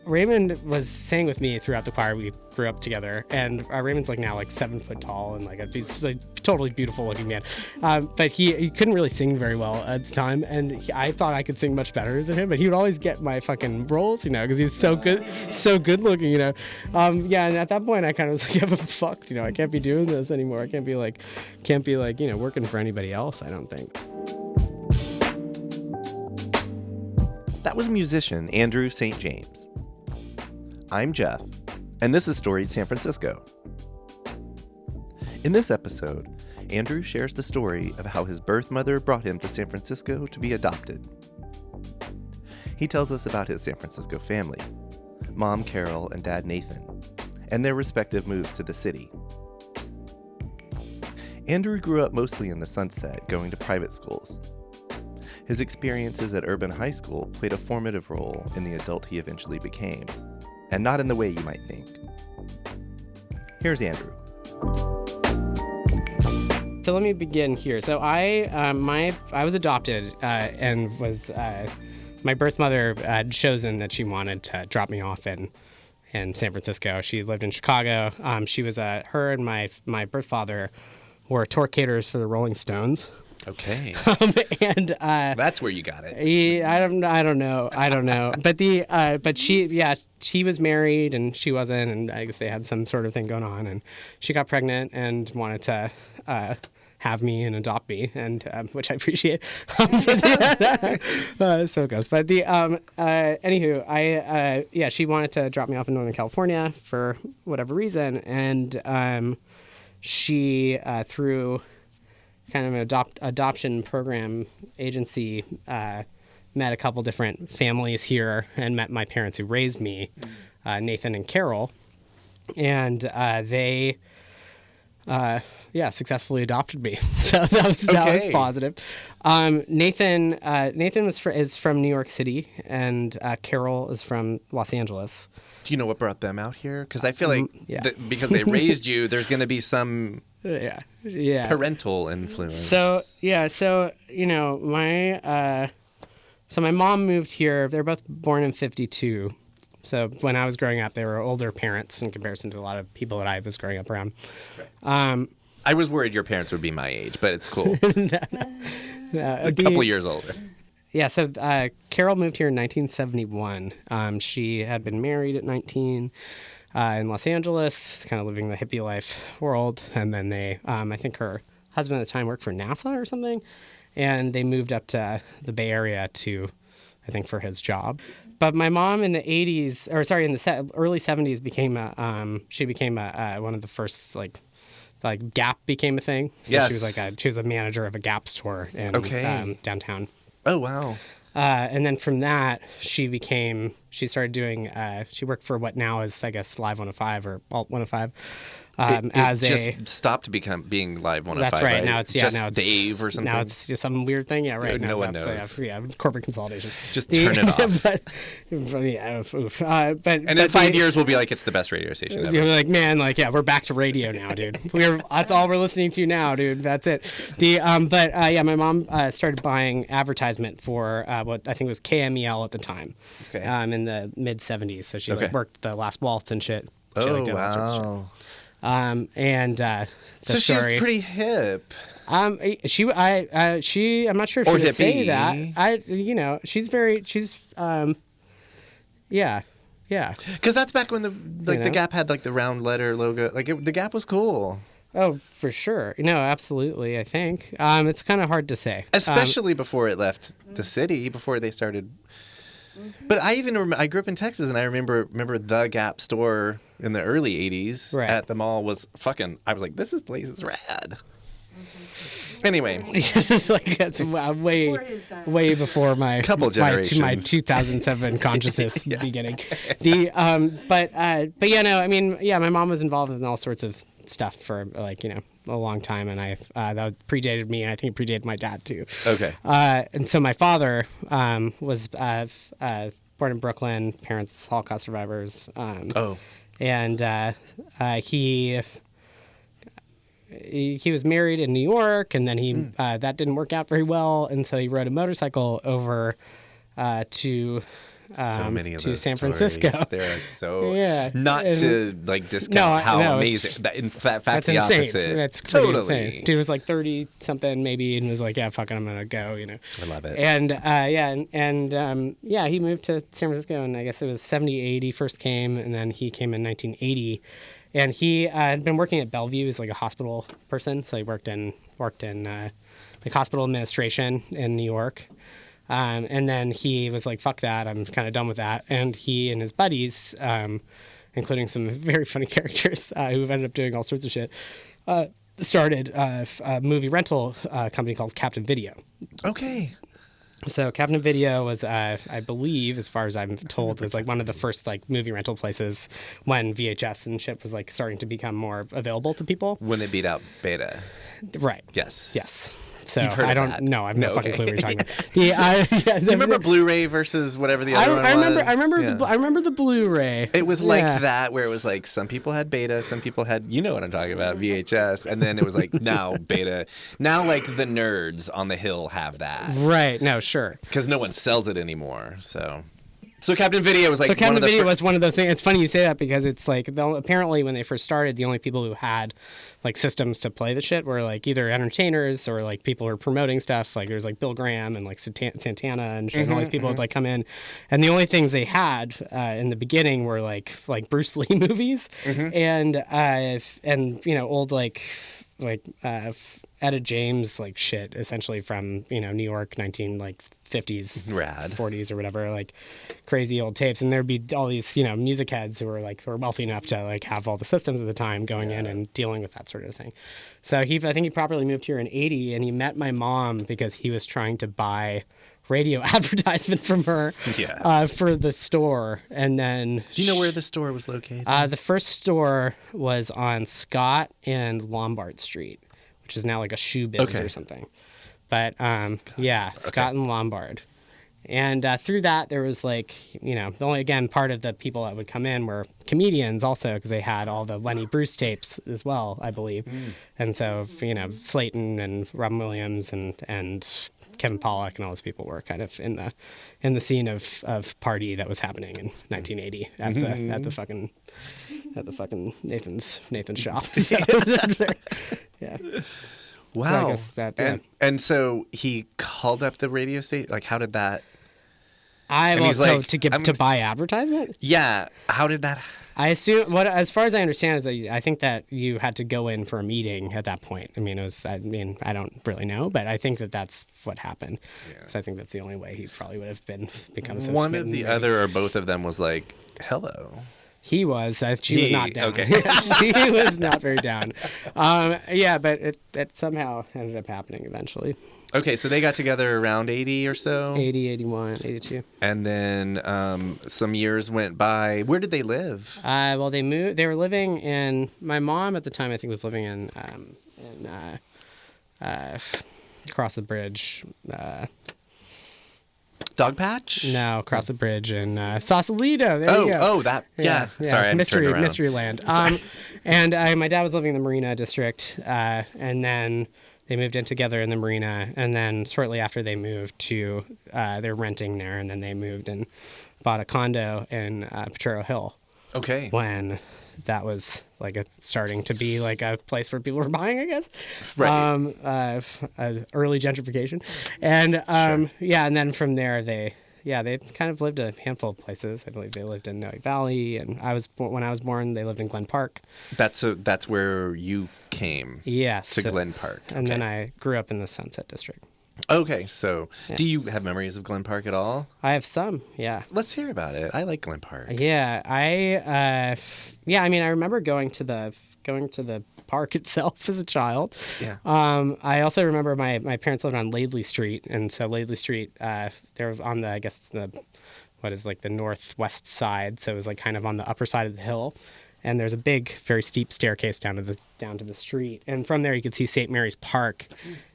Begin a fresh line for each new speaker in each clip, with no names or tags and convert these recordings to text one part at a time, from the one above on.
Raymond was sang with me throughout the choir. We grew up together, and Raymond's like now like 7 foot tall and like he's a totally beautiful looking man. But he couldn't really sing very well at the time, and I thought I could sing much better than him. But he would always get my fucking roles, because he was so good looking, Yeah, and at that point I kind of was like, yeah, but fuck, I can't be doing this anymore. I can't be like working for anybody else. I don't think.
That was musician Andrew St. James. I'm Jeff, and this is Storied San Francisco. In this episode, Andrew shares the story of how his birth mother brought him to San Francisco to be adopted. He tells us about his San Francisco family, Mom Carol and Dad Nathan, and their respective moves to the city. Andrew grew up mostly in the Sunset, going to private schools. His experiences at Urban High School played a formative role in the adult he eventually became, and not in the way you might think. Here's Andrew.
So let me begin here. So I was adopted and was my birth mother had chosen that she wanted to drop me off in San Francisco. She lived in Chicago. She was her and my birth father were tour caterers for the Rolling Stones.
Okay.
And
that's where you got it.
I don't know. But she was married and she wasn't, and I guess they had some sort of thing going on, and she got pregnant and wanted to have me and adopt me, and which I appreciate. So it goes. But anywho, she wanted to drop me off in Northern California for whatever reason, and she through kind of an adoption program agency, met a couple different families here and met my parents who raised me, Nathan and Carol. And they, successfully adopted me. So that was positive. Nathan is from New York City, and Carol is from Los Angeles.
Do you know what brought them out here? Because I feel like because they raised you, there's going to be some parental influence. So my mom moved here. They're both born in 1952. So when I was growing up, they were older parents in comparison to a lot of people that I was growing up around. Right. I was worried your parents would be my age, but it's cool. It's a couple years older.
Yeah, so Carol moved here in 1971. She had been married at 19 in Los Angeles, kind of living the hippie life world. And then they, I think her husband at the time worked for NASA or something. And they moved up to the Bay Area for his job. But my mom in the early 70s became one of the first, like Gap became a thing. So
yes.
She was a manager of a Gap store in downtown.
Oh, wow.
And then from that, she started doing, she worked for what now is, I guess, Live 105 or Alt 105.
Stopped being Live 105.
That's right.
Right?
Now it's
Dave or something.
Now it's just some weird thing. Yeah, right.
No one knows.
Corporate consolidation.
Just turn it off.
But
in 5 years we'll be like, it's the best radio station ever.
You're like, man, we're back to radio now, dude. That's all we're listening to now, dude. That's it. My mom started buying advertisement for what I think was KMEL at the time.
Okay.
In the mid 70s. So she worked the Last Waltz and shit.
Oh,
did all sorts of shit.
wow.
So
she was pretty hip.
I'm not sure if she would say that. She's yeah.
Because that's back when the Gap had the round letter logo. The Gap was cool.
Oh, for sure. No, absolutely. I think it's kind of hard to say,
especially before it left the city, before they started. But I even I grew up in Texas, and I remember the Gap store in the early 80s at the mall was fucking. I was like, this place is rad. Anyway,
it's that's way before my
couple generations,
my 2007 consciousness beginning. My mom was involved in all sorts of stuff for a long time, and that predated me, and I think it predated my dad too.
Okay.
And so my father was born in Brooklyn, parents Holocaust survivors. And he was married in New York, and then that didn't work out very well, and so he rode a motorcycle over to
So many of
to
those
San
stories.
Francisco.
There are so
yeah.
not
and,
to like discount how amazing that. In fact,
that's
the
insane.
opposite.
That's
totally
insane. Dude was like 30 something maybe, and was like, "Yeah, fuck it, I'm gonna go."
I love it.
And he moved to San Francisco, and I guess it was 70, he first came, and then he came in 1980, and he had been working at Bellevue as like a hospital person, so he worked in like hospital administration in New York. And then he was like, fuck that, I'm kind of done with that. And he and his buddies, including some very funny characters who've ended up doing all sorts of shit, started a movie rental company called Captain Video.
Okay.
So Captain Video was, I believe, as far as I'm told, was like one of the first like movie rental places when VHS and shit was like starting to become more available to people.
When it beat out Beta.
Right.
Yes.
So
You've heard
I
of
don't
that?
know. I have no fucking
okay.
clue what you're talking about.
Do you remember Blu-ray versus whatever the other one was?
I remember the Blu-ray.
It was like that, where it was like some people had Beta, some people had, you know what I'm talking about, VHS, and then it was like now Beta. Now like the nerds on the hill have that.
Right. No, sure.
Because no one sells it anymore. So Captain Video was like
Captain Video was one of those things. It's funny you say that because it's like apparently when they first started, the only people who had like systems to play the shit were like either entertainers or like people who were promoting stuff. Like there's like Bill Graham and like Santana and shit. And all these people would like come in, and the only things they had in the beginning were like Bruce Lee movies and old like Etta James like shit, essentially from New York 50s,
rad
40s or whatever, like crazy old tapes. And there'd be all these music heads who were wealthy enough to like have all the systems at the time going in and dealing with that sort of thing. So I think he properly moved here in 80, and he met my mom because he was trying to buy radio advertisement from her for the store. And then
do you know where the store was located?
The first store was on Scott and Lombard Street, which is now like a shoe biz or something. But Scott and Lombard. And through that, there was like, the only, again, part of the people that would come in were comedians also, because they had all the Lenny Bruce tapes as well, I believe. And so, Slayton and Robin Williams and Kevin Pollak and all those people were kind of in the scene of party that was happening in 1980 at the fucking Nathan's shop. Yeah.
Wow.
So I guess that,
and so he called up the radio station. Like, how did that?
To buy advertisement.
Yeah. How did that?
I assume as far as I understand, is that I think that you had to go in for a meeting at that point. I I don't really know, but I think that that's what happened. Because I think that's the only way he probably would have become so.
One of the other or both of them was like, "Hello."
He was. She was not down.
Okay.
She was not very down. But it somehow ended up happening eventually.
Okay, so they got together around 80 or so?
80, 81, 82.
And then some years went by. Where did they live?
Well, they moved. They were living in. My mom at the time, I think, was living in across the bridge.
Dogpatch?
No, across the bridge in Sausalito. There you go.
Oh, that. Yeah. Sorry, I turned around.
Mystery Land. And my dad was living in the Marina District, and then they moved in together in the Marina, and then shortly after they moved to, they're renting there, and then they moved and bought a condo in Potrero Hill.
Okay.
When that was starting to be like a place where people were buying, I guess.
Right.
Early gentrification. And and then from there they kind of lived a handful of places. I believe they lived in Noe Valley, and when I was born, they lived in Glen Park.
That's where you came.
Yes.
To Glen Park.
And then I grew up in the Sunset District.
Okay, so do you have memories of Glen Park at all?
I have some, yeah.
Let's hear about it. I like Glen Park.
Yeah, I remember going to the park itself as a child.
Yeah.
I also remember my parents lived on Laidley Street, and so Laidley Street, they're on the northwest side, so it was like kind of on the upper side of the hill. And there's a big, very steep staircase down to the street, and from there you could see St. Mary's Park.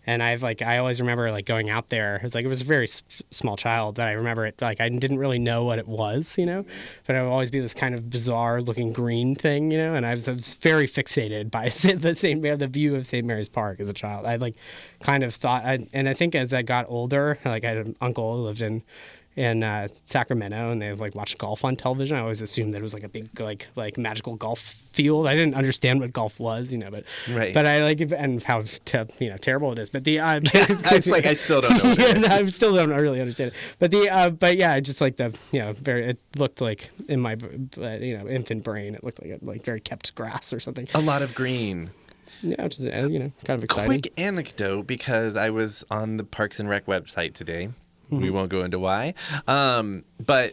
And I always remember going out there. It was a very small child, but I remember it I didn't really know what it was, but it would always be this kind of bizarre looking green thing, and I was very fixated by the view of St. Mary's Park as a child. I kind of thought, and I think as I got older, I had an uncle who lived in in Sacramento, and they like watched golf on television. I always assumed that it was like a big like magical golf field. I didn't understand what golf was, but
Right.
but I like it and how terrible it is. But the
It's like I still don't know what it is.
I still don't really understand it. But yeah, just like the very, it looked like in my infant brain, it looked like very kept grass or something.
A lot of green.
Yeah, which is kind of exciting.
Quick anecdote, because I was on the Parks and Rec website today. We won't go into why. But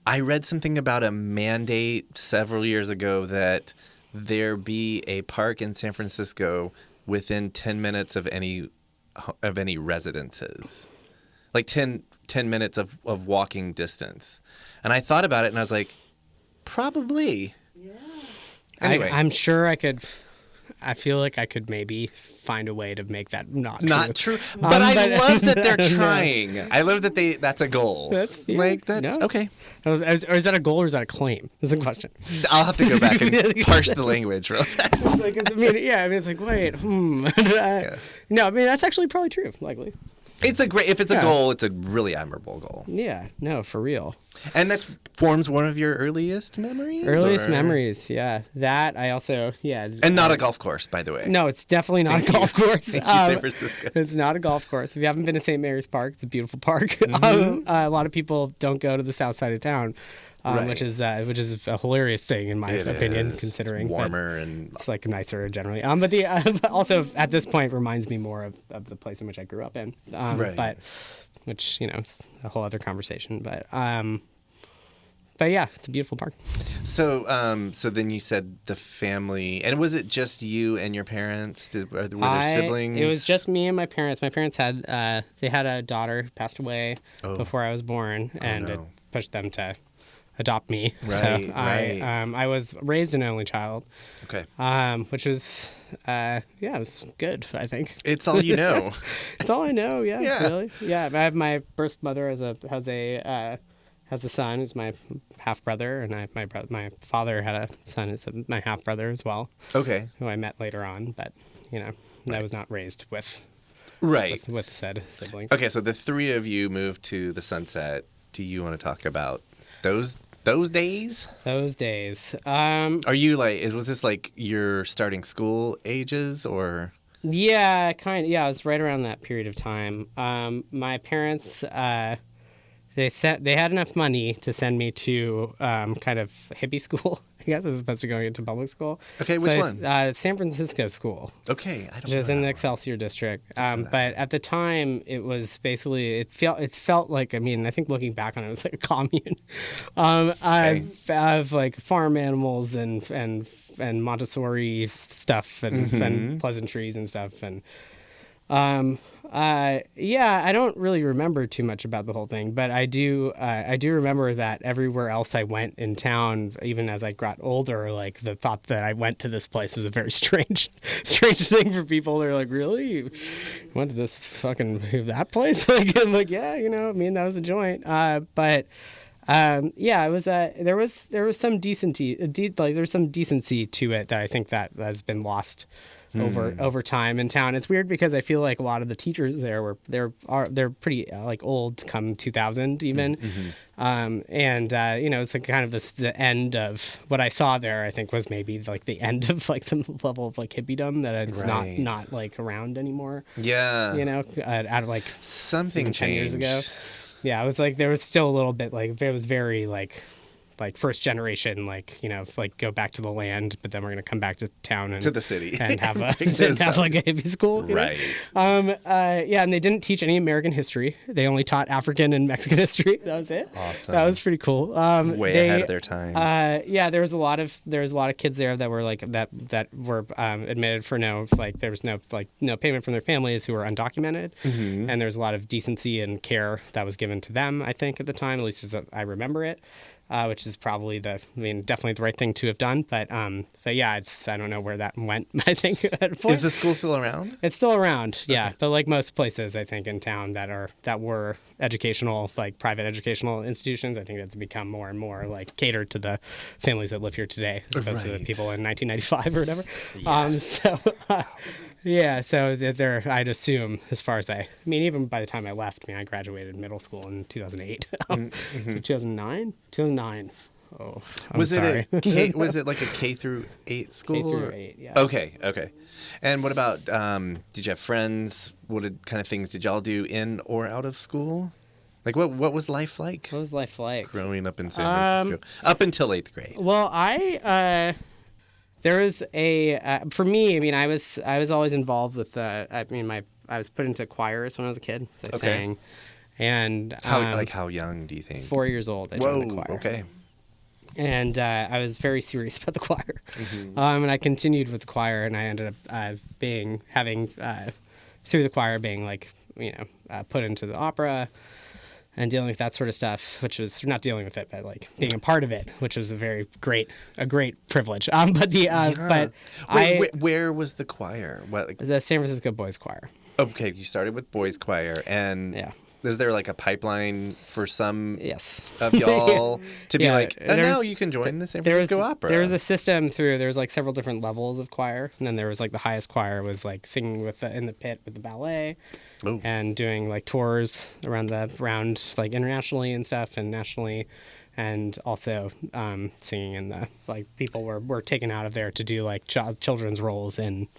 I read something about a mandate several years ago that there be a park in San Francisco within 10 minutes of any residences. Like 10 minutes of walking distance. And I thought about it and I was like, probably.
Yeah.
Anyway.
I'm sure I feel like I could maybe find a way to make that not
true. But I love that they're
Yeah.
trying. I love that that's a goal.
That's
Okay.
Or is that a goal or is that a claim? Is the question.
I'll have to go back and parse the language real fast.
It's like, wait, No, that's actually probably true, likely.
If it's a goal, it's a really admirable goal.
Yeah, no, for real.
And that forms one of your earliest memories?
Earliest memories, yeah. That I also, yeah.
And not a golf course, by the way.
No, it's definitely not a golf course.
Thank you, San Francisco.
It's not a golf course. If you haven't been to St. Mary's Park, it's a beautiful park. A lot of people don't go to the south side of town,
Right.
which is a hilarious thing in my opinion, considering
it's warmer and
it's like nicer generally. But also at this point reminds me more of the place in which I grew up in.
Right.
But which it's a whole other conversation. But yeah, it's a beautiful park.
So then you said the family, and was it just you and your parents? Were there siblings?
It was just me and my parents. My parents had they had a daughter who passed away before I was born, and it pushed them to adopt me.
Right,
so
right.
I was raised an only child.
Okay.
Which was it was good, I think.
It's all you know.
It's all I know. Yeah,
Yeah.
really. Yeah, I have my birth mother has a son who's my half brother, and my father had a son who's my half brother as well.
Okay.
Who I met later on, but I was not raised with said siblings.
Okay, so the three of you moved to the Sunset. Do you want to talk about those days?
Those days.
Are you was this like your starting school ages or?
Yeah, kind of. Yeah, it was right around that period of time. My parents, they had enough money to send me to kind of hippie school. I guess as opposed to going into public school.
Okay, which one?
San Francisco school.
Okay, I don't
Which
know.
is in the Excelsior district. But at the time, it was basically it felt like I think looking back on it, it was like a commune. I have like farm animals and Montessori stuff and pleasantries and stuff and. I don't really remember too much about the whole thing, but I do remember that everywhere else I went in town, even as I got older, like the thought that I went to this place was a very strange thing for people. They're like, really? You went to this that place? I'm like, yeah, that was a joint. But it was there was some decency, there's some decency to it that I think that has been lost over time in town. It's weird because I feel like a lot of the teachers there they're pretty old, come 2000 even, it's like kind of the end of what I saw there. I think was maybe like the end of like some level of like hippiedom that it's not like around anymore.
Yeah,
out of like
something
10 years
changed.
ago. Yeah, it was like there was still a little bit like it was very like first generation, go back to the land, but then we're gonna come back to town and
to the city
and have a
like
like a hippie school,
right?
And they didn't teach any American history. They only taught African and Mexican history. That was it.
Awesome.
That was pretty cool.
Way ahead of their times.
There was a lot of kids there that were that were admitted for there was no payment from their families who were undocumented, and there was a lot of decency and care that was given to them. I think at the time, at least as I remember it. Which is probably definitely the right thing to have done. But yeah, I don't know where that went. I think at a point.
Is the school still around?
It's still around, yeah.
Okay.
But like most places, I think in town that were educational, private educational institutions, I think that's become more and more catered to the families that live here today, as opposed to the people in 1995 or whatever.
Yes.
Yeah, so there, I'd assume, as far as I mean, even by the time I left, I graduated middle school in 2008.
Mm-hmm.
2009? 2009. Oh, I'm
Was
sorry.
Was it like a K through 8 school?
K through 8, yeah.
Okay. And what about, did you have friends? What kind of things did y'all do in or out of school? Like, what was life like?
What was life like?
Growing up in San Francisco. Up until 8th grade.
Well, there was for me, I was always involved with, I was put into choirs when I was a kid. So I sang. And
how young do you think?
4 years old, I joined the choir.
Okay.
And I was very serious about the choir. And I continued with the choir, and I ended up having through the choir being like, put into the opera and dealing with that sort of stuff, which was not dealing with it, but like being a part of it, which was a great privilege.
Where was the choir?
The San Francisco Boys Choir.
Okay, you started with boys choir, and
yeah.
Is there like a pipeline for some
yes.
of y'all to be like, now you can join the San Francisco Opera?
There was a system there was like several different levels of choir, and then there was like the highest choir was like singing in the pit with the ballet.
Ooh.
And doing like tours around like internationally and stuff and nationally, and also singing in the like people were taken out of there to do like children's roles in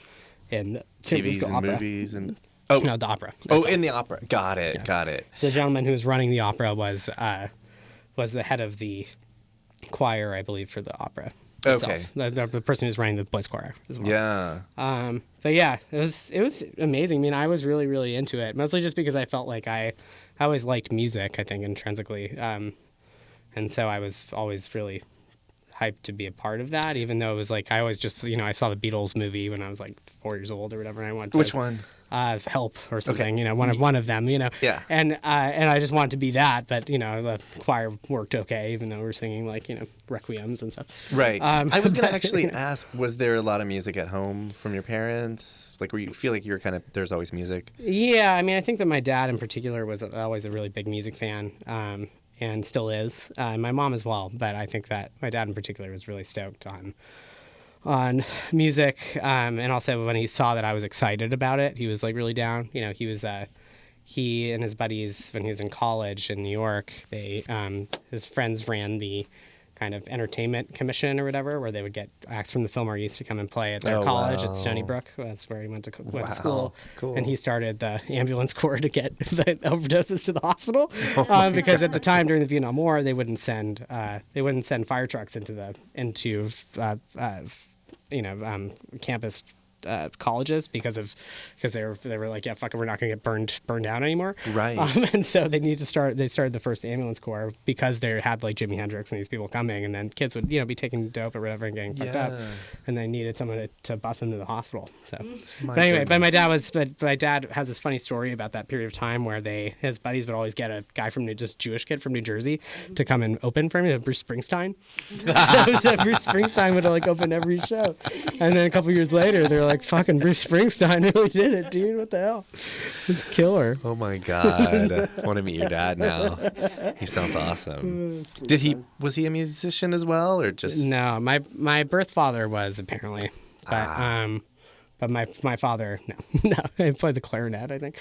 TVs and
opera.
Movies and
no, the opera.
In the opera. Got it.
So the gentleman who was running the opera was the head of the choir, I believe, for the opera.
Okay.
The person who's running the boys choir as well.
Yeah.
But yeah, it was amazing. I was really, really into it, mostly just because I felt like I always liked music, I think, intrinsically. And so I was always really hyped to be a part of that, even though it was like I always just, I saw the Beatles movie when I was like 4 years old or whatever, and I wanted to...
Which one?
Help or something,
okay.
one of them,
Yeah.
And I just wanted to be that, but the choir worked okay, even though we were singing like requiems and stuff.
Right. I was gonna actually ask, was there a lot of music at home from your parents? Like, were you feel like you're kind of there's always music?
Yeah, I think that my dad in particular was always a really big music fan, and still is. My mom as well, but I think that my dad in particular was really stoked on music, and also when he saw that I was excited about it, he was like really down. He and his buddies, when he was in college in New York, his friends ran the kind of entertainment commission or whatever, where they would get acts from the Fillmore East to come and play at their college at Stony Brook. That's where he went to school. Cool. And he started the ambulance corps to get the overdoses to the hospital, because at the time during the Vietnam War, they wouldn't send fire trucks into campus colleges because they were like, yeah, fuck it, we're not gonna get burned down anymore.
Right.
And so they started the first ambulance corps because they had like Jimi Hendrix and these people coming, and then kids would be taking dope or whatever and getting fucked up, and they needed someone to bus them to the hospital. So but my dad has this funny story about that period of time where his buddies would always get a guy Jewish kid from New Jersey to come and open for him, Bruce Springsteen. so Bruce Springsteen would like open every show, and then a couple years later they're like, fucking Bruce Springsteen really did it, dude. What the hell? It's killer.
Oh my God. I want to meet your dad now. He sounds awesome. Was he a musician as well, or just? No,
my birth father was apparently, but my father, no, he played the clarinet, I think.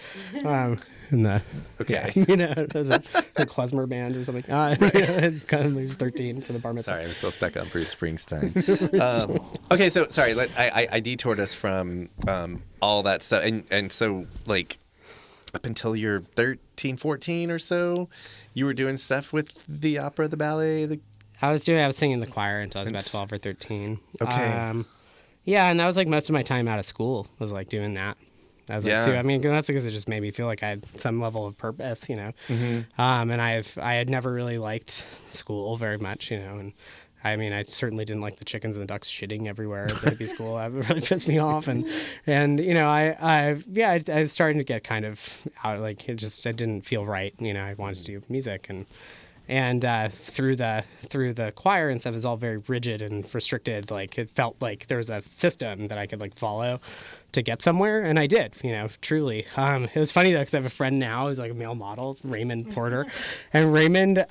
In the the klezmer band or something. He was 13 for the bar mitzvah.
Sorry, I'm still stuck on Bruce Springsteen. Okay, so sorry, I detoured us from all that stuff, and so like up until you're 13, 14 or so, you were doing stuff with the opera, the ballet.
I was singing the choir until I was about 12 or 13.
Okay.
Yeah, and that was like most of my time out of school was like doing that. That's because it just made me feel like I had some level of purpose,
Mm-hmm.
And I had never really liked school very much, and I certainly didn't like the chickens and the ducks shitting everywhere at the hippie school. That really pissed me off, and I was starting to get kind of out, like it didn't feel right. I wanted to do music, and through the choir and stuff is all very rigid and restricted. Like it felt like there was a system that I could like follow to get somewhere, and I did, truly. It was funny though, because I have a friend now who's like a male model, Raymond Porter, and Raymond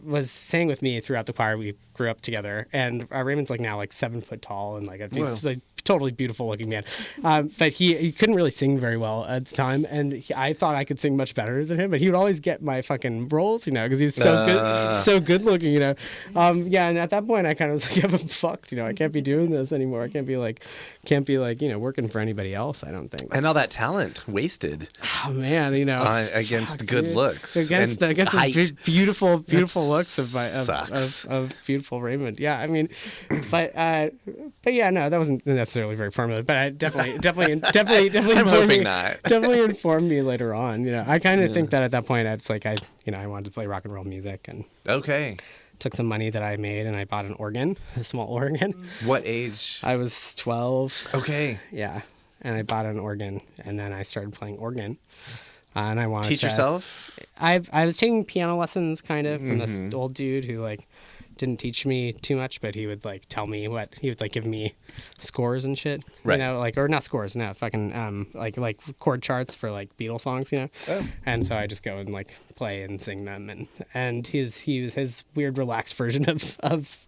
was sang with me throughout the choir. We grew up together, and Raymond's like now like 7 foot tall and like he's like totally beautiful looking man. But he couldn't really sing very well at the time, and I thought I could sing much better than him. But he would always get my fucking roles, you know, because he was so good looking, you know. Yeah, and at that point I kind of was like, I'm fucked, you know. I can't be doing this anymore. I can't be like, you know, working for anybody else. I don't think.
And all that talent wasted.
Oh man, you know,
against good looks,
against the beautiful looks of beautiful Raymond. Yeah, I mean, but yeah, no, that wasn't necessarily very formative. But I definitely
I'm hoping not.
Definitely informed me later on. You know, I kind of think that at that point, it's like I wanted to play rock and roll music, and took some money that I made and I bought an organ, a small organ.
What age?
I was 12.
Okay.
Yeah, and I bought an organ, and then I started playing organ. And I wanted
teach yourself.
I was taking piano lessons kind of from this old dude who like didn't teach me too much, but he would like tell me what he would like give me scores and shit, you know, like, or not scores, no, fucking like chord charts for like Beatles songs, you know. And so I just go and like play and sing them, and his weird relaxed version of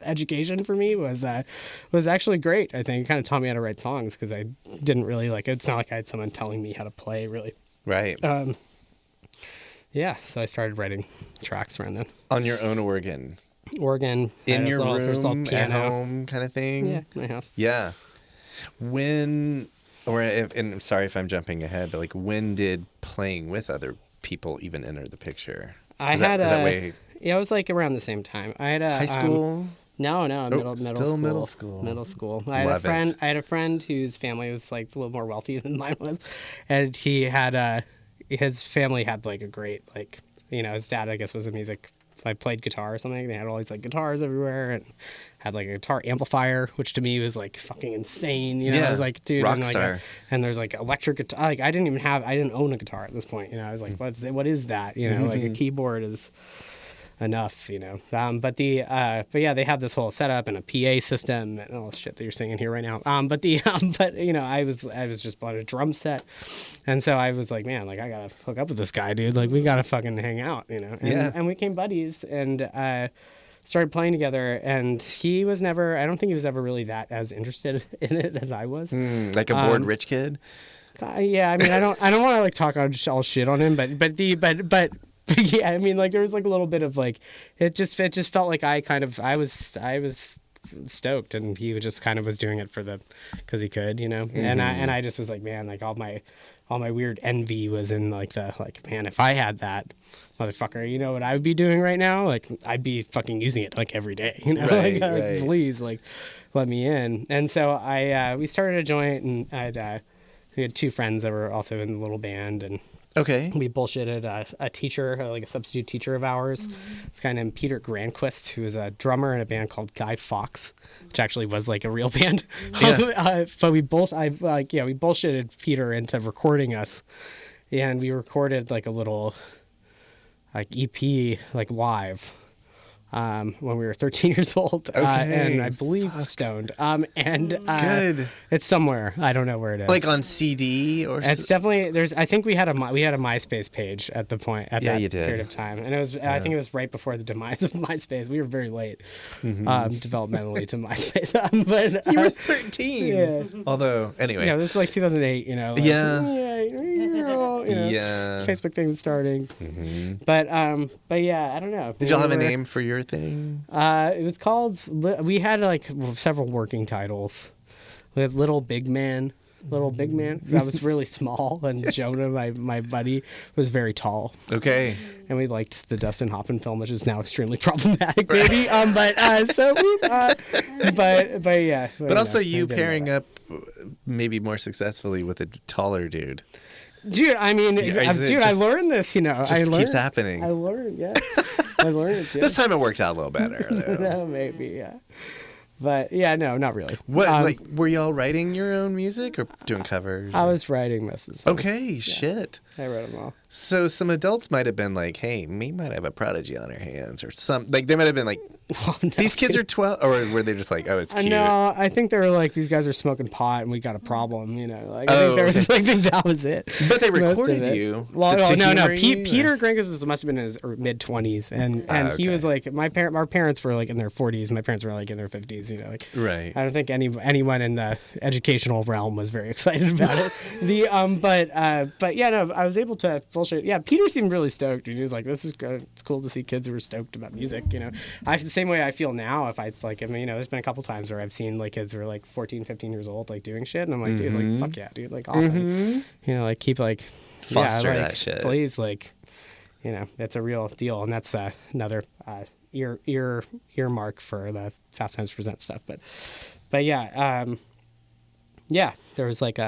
education for me was actually great. I think it kind of taught me how to write songs because I didn't really like it's not like I had someone telling me how to play really.
Right.
Yeah, so I started writing tracks around then.
On your own organ.
In
your room,
piano.
at home kind of thing?
Yeah, my house.
Yeah. And I'm sorry if I'm jumping ahead, but like when did playing with other people even enter the picture?
It was like around the same time. I had a
high school?
No, middle
school.
Middle school. I had a friend whose family was like a little more wealthy than mine was, and he had his family had like a great like, you know, his dad I guess was a music. I played guitar or something. They had all these like guitars everywhere and had like a guitar amplifier, which to me was like fucking insane. You know, I was like, dude,
rockstar.
And there's like electric guitar. Like I didn't own a guitar at this point. You know, I was like, what is that? You know, like a keyboard is enough, you know. But yeah, they had this whole setup and a PA system and all the shit that you're singing here right now. But you know, I was just bought a drum set, and so I was like, man, like I gotta hook up with this guy, dude. Like we gotta fucking hang out, you know. And we became buddies and started playing together. And he was never, I don't think he was ever really that as interested in it as I was.
Like a bored rich kid.
Yeah, I mean, I don't want to like talk all shit on him, but yeah, I mean, like there was like a little bit of like it just felt like I was stoked, and he just kind of was doing it because he could, you know. And I just was like, man, like all my weird envy was in like man, if I had that, motherfucker, you know what I would be doing right now? Like I'd be fucking using it like every day, you know.
Right.
Like, please, like let me in. And so we started a joint, and we had two friends that were also in the little band, and we bullshitted a teacher, like a substitute teacher of ours. This guy named Peter Granquist, who was a drummer in a band called Guy Fawkes, which actually was like a real band. But we bullshitted Peter into recording us, and we recorded like a little like EP like live. When we were 13 years old, and I believe stoned.
Good.
It's somewhere. I don't know where it is.
Like on CD or?
It's definitely I think we had a MySpace page at that period of time, and it was I think it was right before the demise of MySpace. We were very late developmentally to MySpace, but
you were 13.
Yeah.
Although anyway,
this is like 2008. You know. Like, Facebook thing was starting, but yeah, I don't know.
Did y'all have a name for your thing?
It was called. We had like several working titles. We had Little Big Man. I was really small, and Jonah, my buddy, was very tall.
Okay.
And we liked the Dustin Hoffman film, which is now extremely problematic, maybe. But yeah.
But also you pairing up maybe more successfully with a taller dude.
Dude, I mean, I learned this, you know.
Keeps happening.
I learned, yeah. I learned it, yeah.
This time it worked out a little better, though.
No, maybe, yeah. But, yeah, no, not really.
What, were y'all writing your own music or doing covers?
I was writing most of the songs.
Okay, shit.
I wrote them all.
So some adults might have been like, hey, we might have a prodigy on our hands or some, like, they might have been like,
Well, no.
These kids are 12, or were they just like, oh, it's cute?
No, I think they were like, these guys are smoking pot and we got a problem, you know. Like, I think they were just like, I think that was it.
But they
Most of
recorded
it.
you.
Well,
to
no.
humor you,
Peter Gringus must have been in his mid-20s, and he was like, our parents were like in their 40s. My parents were like in their 50s, you know. Like,
right.
I don't think anyone in the educational realm was very excited about it. But yeah, no, I was able to bullshit. Yeah, Peter seemed really stoked. He was like, this is good. It's cool to see kids who are stoked about music, you know. The same way I feel now if I like, I mean, you know, there's been a couple times where I've seen like kids who are like 14, 15 years old, like doing shit. And I'm like, dude, like, fuck yeah, dude, like awesome. You know, like keep like,
foster
like,
that shit.
Please, like, you know, it's a real deal. And that's another earmark for the Fast Times Present stuff. But yeah, there was like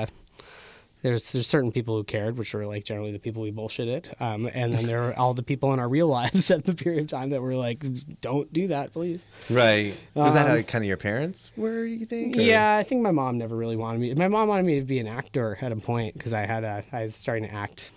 there's certain people who cared, which were like generally the people we bullshitted. And then there were all the people in our real lives at the period of time that were like, don't do that, please.
Right. Was that how kind of your parents were, you think? Or?
Yeah, I think my mom never really wanted me. My mom wanted me to be an actor at a point because I was starting to act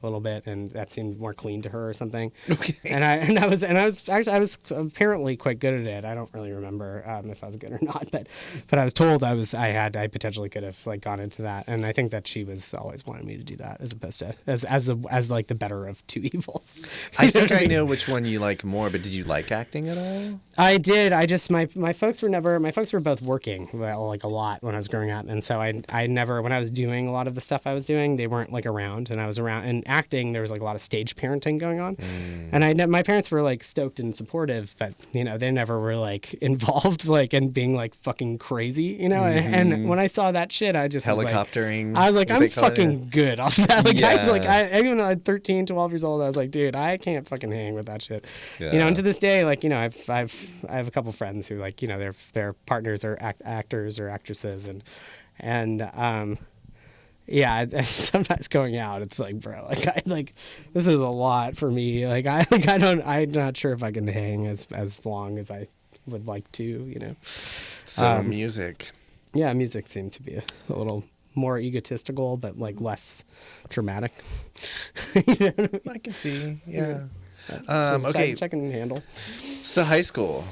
a little bit, and that seemed more clean to her or something.
Okay.
And I was apparently quite good at it. I don't really remember if I was good or not, but I was told I potentially could have like gone into that, and I think that she was always wanting me to do that as opposed to as like the better of two evils.
I think I know which one you like more, but did you like acting at all?
I did. I just my folks were both working like a lot when I was growing up, and so I never, when I was doing a lot of the stuff I was doing, they weren't like around, and I was around. And acting, there was like a lot of stage parenting going on, and my parents were like stoked and supportive, but you know they never were like involved like in being like fucking crazy, you know. And when I saw that shit, I just
helicoptering.
I was like, I'm fucking good off that. Like
Yeah.
I even though I'm 13, 12 years old, I was like, dude, I can't fucking hang with that shit.
Yeah.
You know, and to this day, like, you know, I have a couple friends who like, you know, their partners are actors or actresses, and yeah, sometimes going out, it's like, bro, like this is a lot for me. I'm not sure if I can hang as long as I would like to, you know.
So music.
Yeah, music seemed to be a little more egotistical, but like less dramatic. You know?
I can see. Yeah. Okay.
I can handle.
So high school.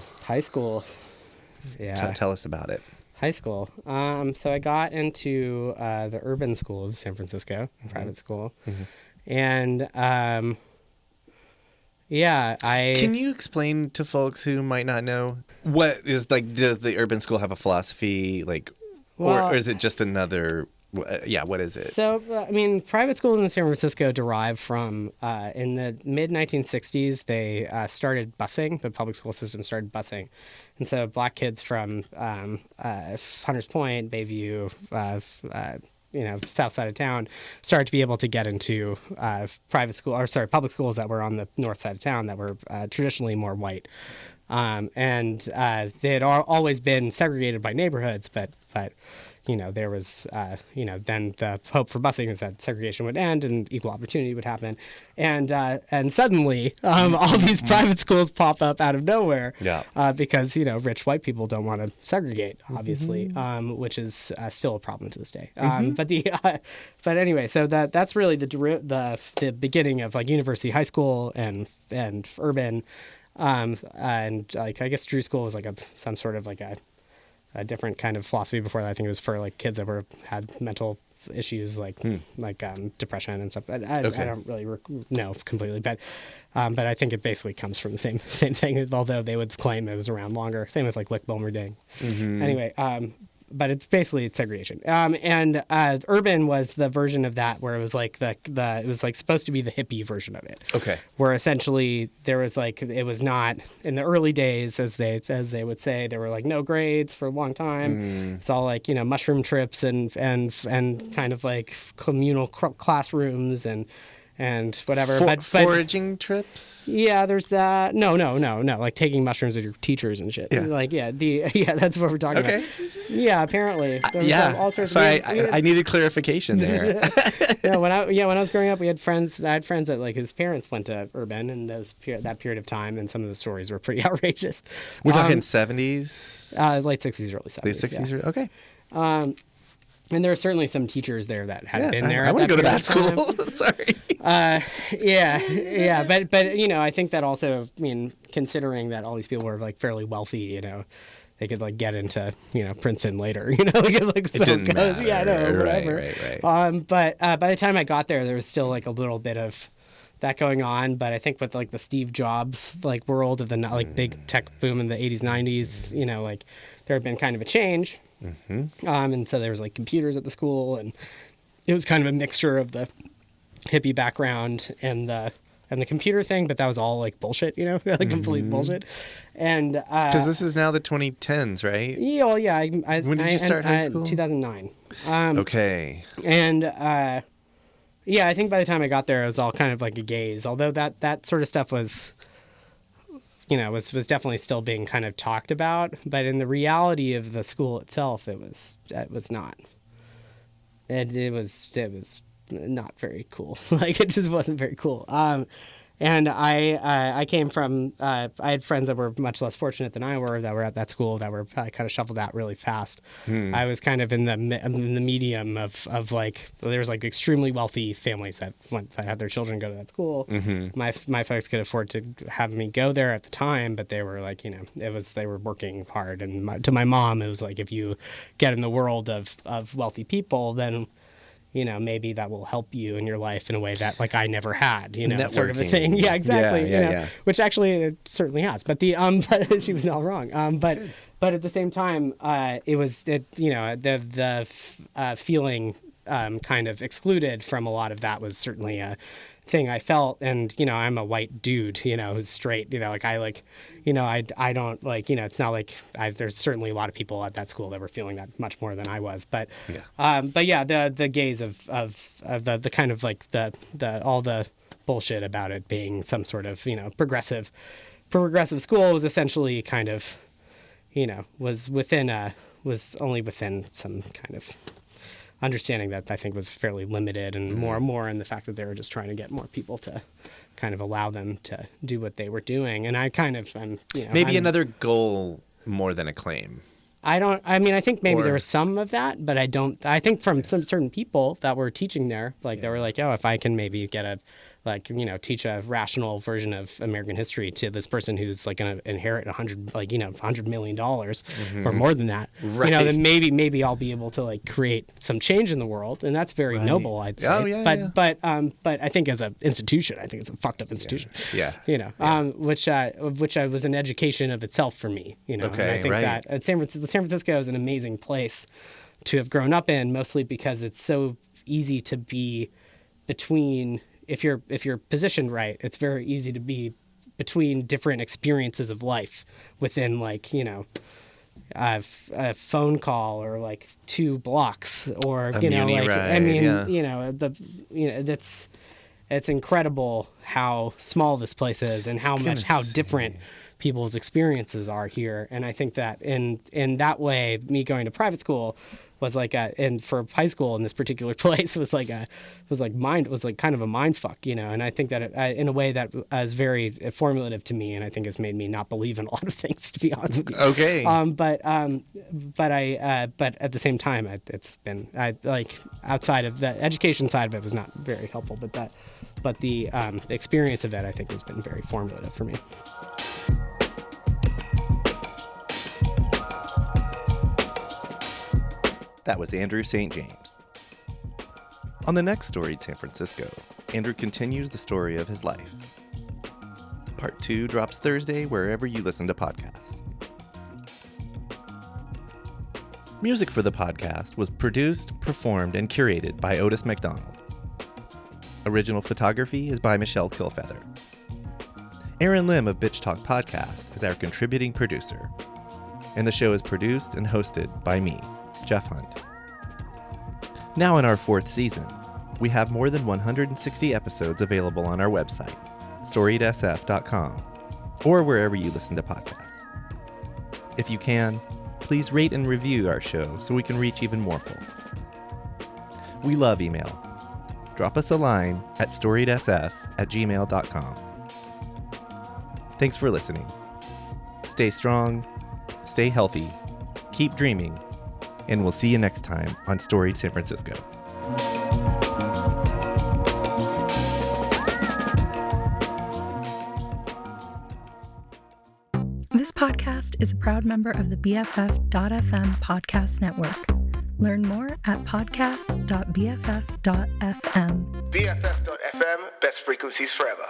Yeah.
Tell us about it.
High school. So I got into the urban school of San Francisco, private school, and yeah,
Can you explain to folks who might not know what is like? Does the urban school have a philosophy, like, or is it just another? Yeah, what is it?
So, I mean, private schools in San Francisco derive from, in the mid-1960s, they started busing. The public school system started busing. And so black kids from Hunters Point, Bayview, you know, south side of town, started to be able to get into public schools that were on the north side of town that were traditionally more white. And they had always been segregated by neighborhoods, but you know, there was, you know, then the hope for busing was that segregation would end and equal opportunity would happen. And suddenly, all these private schools pop up out of nowhere.
Yeah.
Because, you know, rich white people don't want to segregate, obviously, which is still a problem to this day. But anyway, so that's really the beginning of like university, high school, and urban, and like I guess Drew School was like some sort of like a different kind of philosophy before that. I think it was for like kids that had mental issues like depression and stuff. I don't really know completely, but I think it basically comes from the same thing. Although they would claim it was around longer. Same with like Lick Bulmerding. Anyway, but it's basically segregation. And urban was the version of that where it was like it was like supposed to be the hippie version of it.
Okay.
Where essentially there was like, it was not in the early days, as they would say, there were like no grades for a long time. It's all like, you know, mushroom trips and kind of like communal classrooms and whatever. But
foraging trips?
Yeah, there's that. No. Like taking mushrooms with your teachers and shit.
Yeah.
Like, that's what we're talking about. Yeah, apparently. All sorts
Sorry,
of
I needed clarification there.
When I was growing up, I had friends that like his parents went to urban in that period of time, and some of the stories were pretty outrageous.
We're talking 70s?
Late 60s, early 70s.
Late 60s?
Yeah.
Okay.
And there are certainly some teachers there that had been there.
I want to go to that
period of
school.
time.
Sorry.
Yeah. But you know, I think that also, I mean, considering that all these people were like fairly wealthy, you know, they could like get into, you know, Princeton later, you know, because like
It didn't matter.
Yeah, no, whatever.
Right.
But by the time I got there was still like a little bit of that going on. But I think with like the Steve Jobs like world of the like big tech boom in the 80s, 90s, you know, like there had been kind of a change. And so there was like computers at the school, and it was kind of a mixture of the hippie background and the computer thing, but that was all like bullshit, you know, like complete bullshit. And
because this is now the 2010s, right?
Yeah, well, yeah.
When did you start high school?
2009.
Okay.
And yeah, I think by the time I got there, it was all kind of like a gaze. Although that sort of stuff was, you know, was definitely still being kind of talked about. But in the reality of the school itself, it was not. It was not very cool. Like, it just wasn't very cool. And I came from, I had friends that were much less fortunate than I were, that were at that school, that were kind of shuffled out really fast. I was kind of in the medium of like, there was like extremely wealthy families that had their children go to that school. My folks could afford to have me go there at the time, but they were like, you know, they were working hard. And to my mom, it was like, if you get in the world of wealthy people, then, you know, maybe that will help you in your life in a way that like I never had, you know,
networking.
Sort of a thing. Yeah, exactly.
Yeah,
you know,
yeah.
Which actually it certainly has, but but she was not wrong. But at the same time, you know, the feeling kind of excluded from a lot of that was certainly a thing I felt. And, you know, I'm a white dude, you know, who's straight, you know, like I like, you know, I don't like, you know, it's not like there's certainly a lot of people at that school that were feeling that much more than I was. But yeah, the gaze of the kind of like the all the bullshit about it being some sort of, you know, progressive school was essentially kind of, you know, was only within some kind of understanding that I think was fairly limited, and more in the fact that they were just trying to get more people to kind of allow them to do what they were doing. And I kind of, you know,
Maybe another goal more than a claim.
I mean, I think maybe there was some of that, but I think from some certain people that were teaching there, like they were like, oh, if I can maybe get teach a rational version of American history to this person who's like going to inherit $100 million or more than that,
right.
You know, then maybe I'll be able to like create some change in the world. And that's very noble, I'd say.
Oh, yeah,
but I think as an institution, I think it's a fucked up institution.
Yeah.
You know, which was an education of itself for me, you know.
Okay,
and I think that San Francisco is an amazing place to have grown up in, mostly because it's so easy to be between, if you're positioned right, it's very easy to be between different experiences of life within, like, you know, a phone call or like 2 blocks or
a
you know, like
ride,
I mean, you know, it's incredible how small this place is and how different people's experiences are here. And I think that in that way, me going to private school was like and for high school in this particular place was kind of a mind fuck, you know. And I think that in a way that is very formative to me, and I think has made me not believe in a lot of things, to be honest with you.
Okay.
But at the same time, it's been like outside of the education side of it was not very helpful, but the experience of it, I think, has been very formative for me.
That was Andrew St. James. On the next Storied San Francisco, Andrew continues the story of his life. Part 2 drops Thursday wherever you listen to podcasts. Music for the podcast was produced, performed, and curated by Otis McDonald. Original photography is by Michelle Kilfeather. Aaron Lim of Bitch Talk Podcast is our contributing producer. And the show is produced and hosted by me, Jeff Hunt. Now in our 4th season, we have more than 160 episodes available on our website, storiedsf.com, or wherever you listen to podcasts. If you can, please rate and review our show so we can reach even more folks. We love email. Drop us a line at storiedsf@gmail.com. Thanks for listening. Stay strong, stay healthy, keep dreaming, and we'll see you next time on Storied San Francisco.
This podcast is a proud member of the BFF.FM podcast network. Learn more at podcasts.bff.fm.
BFF.FM, best frequencies forever.